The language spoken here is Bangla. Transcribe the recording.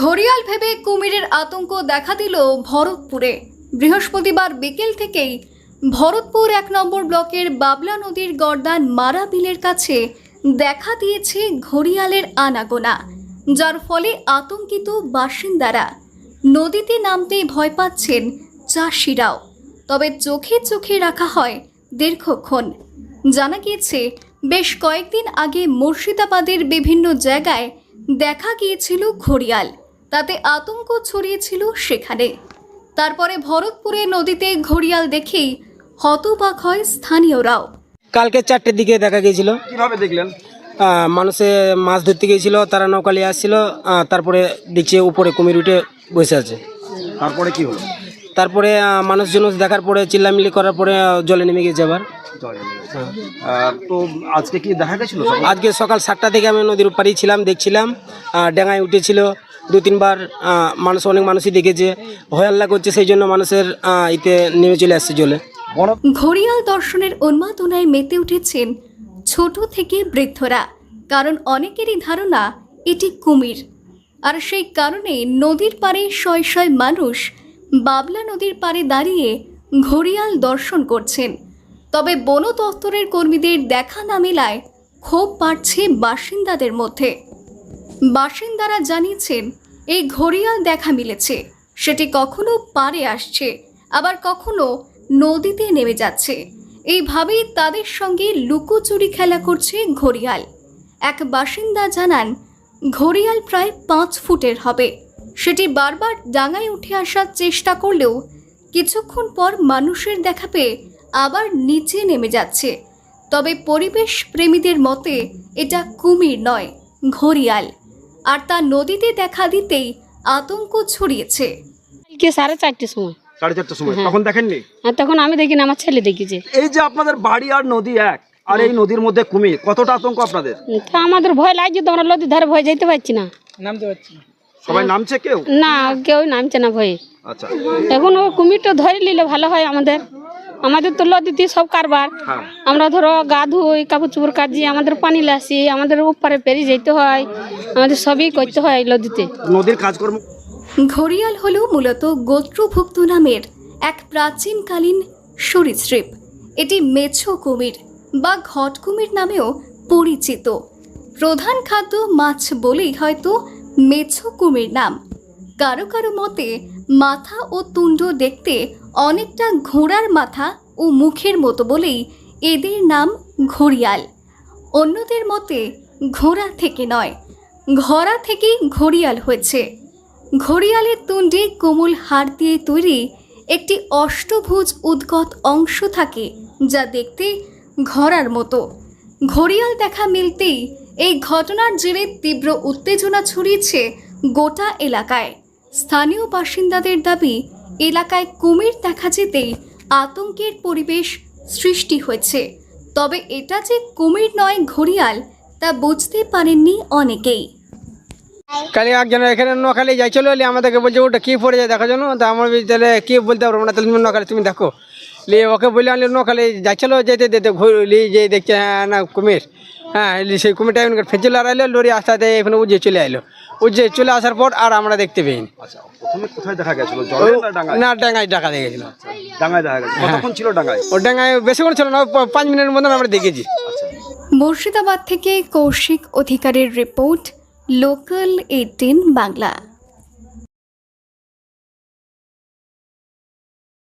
ঘড়িয়াল ভেবে কুমিরের আতঙ্ক দেখা দিল ভরতপুরে। বৃহস্পতিবার বিকেল থেকেই ভরতপুর ১ নম্বর ব্লকের বাবলা নদীর গর্দান মারা বিলের কাছে দেখা দিয়েছে ঘড়িয়ালের আনাগোনা, যার ফলে আতঙ্কিত বাসিন্দারা। নদীতে নামতে ভয় পাচ্ছেন চাষিরাও। তবে চোখে চোখে রাখা হয় দীর্ঘক্ষণ। জানা গিয়েছে বেশ কয়েকদিন আগে মুর্শিদাবাদের বিভিন্ন জায়গায় দেখা গিয়েছিল ঘড়িয়াল, তাতে আতঙ্ক ছড়িয়েছিল সেখানে। তারপরে ভরতপুরে নদীতে ঘড়িয়াল দেখেই হতবাক হয় স্থানীয়রাও। কালকে 4টের দিকে দেখা গিয়েছিল। কিভাবে দেখলেন? মানুষে মাছ ধরতে গিয়েছিল, তারা নৌকা নিয়ে আসছিল, তারপরে দেখছে উপরে কুমির উঠে বসে আছে। তারপরে কি হলো? তারপরে মানুষজন দেখার পরে চিল্লামিল্লি করার পরে জলে নেমে গেছে আবার। তো আজকে কি দেখা গেছিল? আজকে সকাল 7টা থেকে আমি নদীর পাড়েই ছিলাম, দেখছিলাম ডেঙায় উঠেছিল 2-3 বার। অনেক মানুষই দেখেছে, ভয় আল্লাহ করছে, সেই জন্য মানুষের ইতে নেমে চলে আসছে জলে। ঘড়িয়াল দর্শনের উন্মাদনায় মেতে উঠেছেন ছোট থেকে বৃদ্ধরা, কারণ অনেকেরই ধারণা এটি কুমির। আর সেই কারণে নদীর পাড়ে শয় শয় মানুষ বাবলা নদীর পাড়ে দাঁড়িয়ে ঘড়িয়াল দর্শন করছেন। তবে বন দপ্তরের কর্মীদের দেখা না মেলায় ক্ষোভ বাড়ছে বাসিন্দাদের মধ্যে। বাসিন্দারা জানিয়েছেন এই ঘড়িয়াল দেখা মিলেছে, সেটি কখনো পাড়ে আসছে, আবার কখনো নদীতে নেমে যাচ্ছে। এইভাবেই তাদের সঙ্গে লুকোচুরি খেলা করছে ঘড়িয়াল। এক বাসিন্দা জানান, ঘড়িয়াল প্রায় 5 ফুটের হবে। সেটি বারবার ডাঙায় উঠে আসার চেষ্টা করলেও কিছুক্ষণ পর মানুষের দেখা পেয়ে আবার নিচে নেমে যাচ্ছে। তবে পরিবেশ প্রেমীদের মতে এটা কুমির নয়, ঘড়িয়াল। আর তা নদীতে দেখা দিতেই আতঙ্ক ছড়িয়েছে। 4:30টার সময়। 4:30টার সময় তখন দেখেননি? তখন আমি দেখিনি, আমার ছেলে দেখেছে। এই যে আপনাদের বাড়ি আর নদী এক, আর এই নদীর মধ্যে কুমির, কতটা আতঙ্ক আপনাদের? তো আমাদের ভয় লাগছে, তো আমরা নদীর ধারে ভয় যেতে পারছি না, নামতে পারছি না। সবাই নামছে? কেউ না, কেউ নামছে না ভয়ে। আচ্ছা, এখন ওই কুমিরটা ধরে নিলে ভালো হয়। আমাদের তো নদীতে সব কারবার। আমরা ধরো গা ধুই, কাপড় চোপড় কাজি, আমাদের পানি লাসি, আমাদের উপরে পেরিয়ে যেতে হয়, আমাদের সবই করতে হয় নদীতে। নদীর কাজকর্ম। ঘড়িয়াল হলো মূলত গোত্রভুক্ত নামের এক প্রাচীনকালীন সরীসৃপ। এটি মেছো কুমির বা ঘট কুমির নামেও পরিচিত। প্রধান খাদ্য মাছ বলেই হয়তো মেছো কুমির নাম। কারো কারো মতে মাথা ও তুণ্ড দেখতে অনেকটা ঘোড়ার মাথা ও মুখের মতো বলেই এদের নাম ঘড়িয়াল। অন্যদের মতে ঘোড়া থেকে নয়, ঘোড়া থেকেই ঘড়িয়াল হয়েছে। ঘড়িয়ালের তুণ্ডে কোমল হাড় দিয়ে তৈরি একটি অষ্টভুজ উদ্গত অংশ থাকে, যা দেখতে ঘোড়ার মতো। ঘড়িয়াল দেখা মিলতেই এই ঘটনার জেরে তীব্র উত্তেজনা ছড়িয়েছে গোটা এলাকায়। স্থানীয় বাসিন্দাদের দাবি, এলাকায় কুমির দেখা যেতেই আতঙ্কের পরিবেশ সৃষ্টি হয়েছে। তবে এটা যে কুমির নয় ঘড়িয়াল, তা বুঝতে পারেননি অনেকেই। কালি একজন এখানে নখালি যাইছিল, আমাদেরকে বলছে ওটা কি পড়ে যায় দেখার জন্য। তা আমার তাহলে কি বলতে পারবো না, তাহলে তুমি নখালি তুমি দেখো। ওকে বললে আনলে নখালি যাচ্ছিলো, যেতে যেতে ঘুরলি যে দেখছে হ্যাঁ না কুমির। হ্যাঁ, সেই কুমিরটা ফেঁচে লড়াইলো, লড়ি আস্তে আস্তে এখানে উজ্জে চলে আইলো। উজ্জে চলে আসার পর আর আমরা দেখতে পাইনি। কোথায় দেখা গেছিল? জলে না ডাঙায়? না, ডাঙায় দেখা গেছিল। ডাঙায় দেখা গেছে। কতক্ষণ ছিল ডাঙায়? ও ডাঙায় বেশিক্ষণ ছিল না, 5 মিনিটের মতন আমরা দেখেছি। মুর্শিদাবাদ থেকে কৌশিক অধিকারের রিপোর্ট, লোকাল 18 বাংলা।